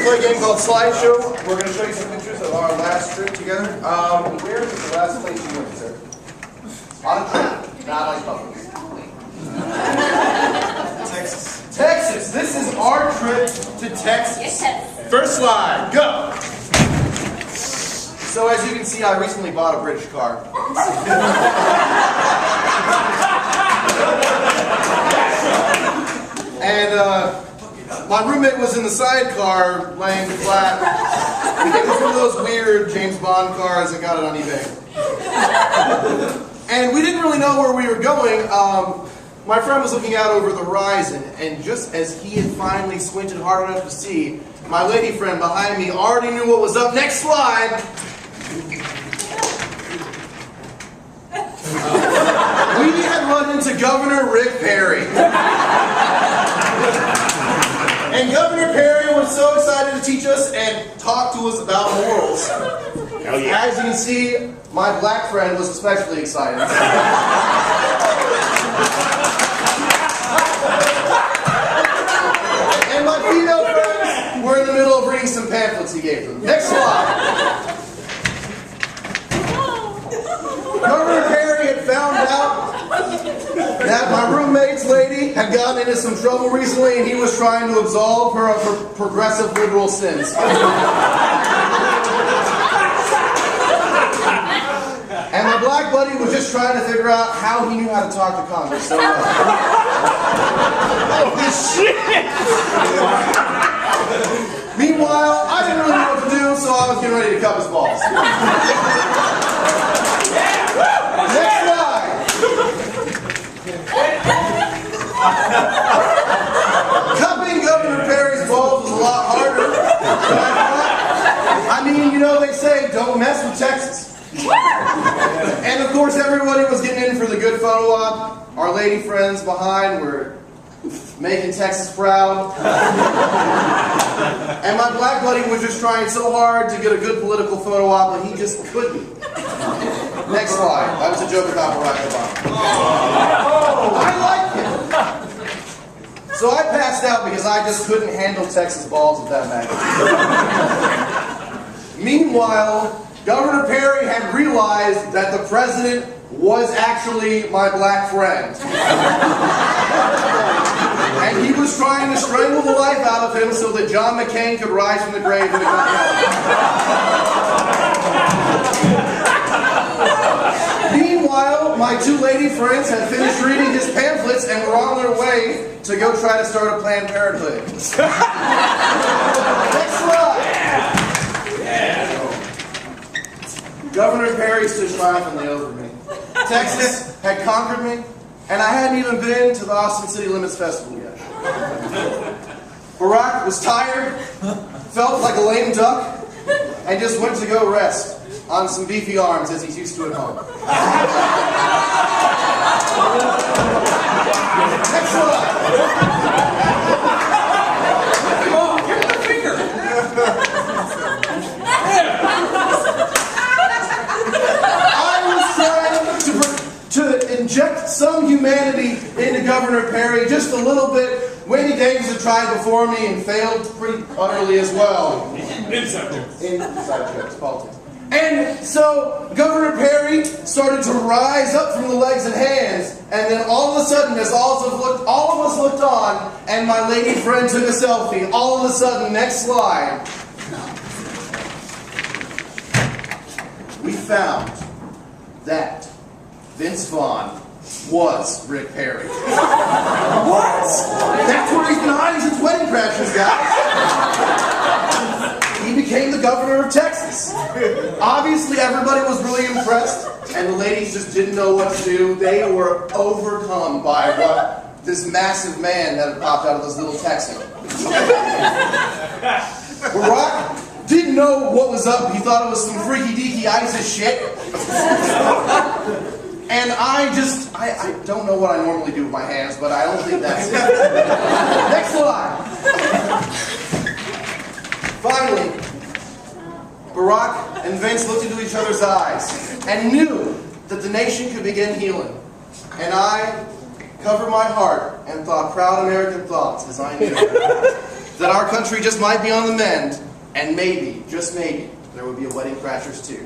play a game called Slideshow. We're going to show you some pictures of our last trip together. Where was the last place you went, sir? On a trip, not like public. Texas. Texas. This is our trip to Texas. Yes. First slide, go. So as you can see, I recently bought a British car. And my roommate was in the sidecar, laying flat. It was one of those weird James Bond cars that got it on eBay. And we didn't really know where we were going. My friend was looking out over the horizon, and just as he had finally squinted hard enough to see, my lady friend behind me already knew what was up. Next slide. We had run into Governor Rick Perry. And Governor Perry was so excited to teach us and talk to us about morals. Oh, yeah. As you can see, my black friend was especially excited. And my female friends were in the middle of reading some pamphlets he gave them. Next slide. Governor Perry had found out that my roommate's lady had gotten into some trouble recently, and he was trying to absolve her of her progressive liberal sins. And my black buddy was just trying to figure out how he knew how to talk to Congress so well. Oh, shit! Meanwhile, I didn't really know what to do, so I was getting ready to cup his balls. Next slide. Cupping Governor Perry's balls was a lot harder than I thought. I mean, you know, they say, don't mess with Texas. And of course, everybody was getting in for the good photo op. Our lady friends behind were making Texas proud. And my black buddy was just trying so hard to get a good political photo op, but he just couldn't. Next slide. That was a joke about Barack Obama. I like him. So I passed out because I just couldn't handle Texas balls of that magnitude. Meanwhile, Governor Perry had realized that the president was actually my black friend. And he was trying to strangle the life out of him so that John McCain could rise from the grave and become president. Meanwhile, my two lady friends had finished reading his pamphlets and were on their way to go try to start a Planned Parenthood. Next slide. Governor Perry stood triumphantly over me. Texas had conquered me, and I hadn't even been to the Austin City Limits Festival yet. Barack was tired, felt like a lame duck, and just went to go rest on some beefy arms as he's used to at home. Next slide. Come on, give him the finger. To inject some humanity into Governor Perry, just a little bit. Wendy Davis had tried before me and failed pretty utterly as well. Inside jokes. Inside jokes, politics. And so Governor Perry started to rise up from the legs and hands, and then all of a sudden, as all of us looked on, and my lady friend took a selfie, all of a sudden, next slide, we found that Vince Vaughn was Rick Perry. What? That's where he's been hiding since Wedding Crashers, guys. He became the governor of Texas. Obviously, everybody was really impressed, and the ladies just didn't know what to do. They were overcome by what this massive man that had popped out of this little Texan. Barack didn't know what was up. He thought it was some freaky-deaky ISIS shit. And I don't know what I normally do with my hands, but I don't think that's it. Next slide. Finally, Barack and Vince looked into each other's eyes and knew that the nation could begin healing. And I covered my heart and thought proud American thoughts as I knew that our country just might be on the mend, and maybe, just maybe, there would be a Wedding Crashers too.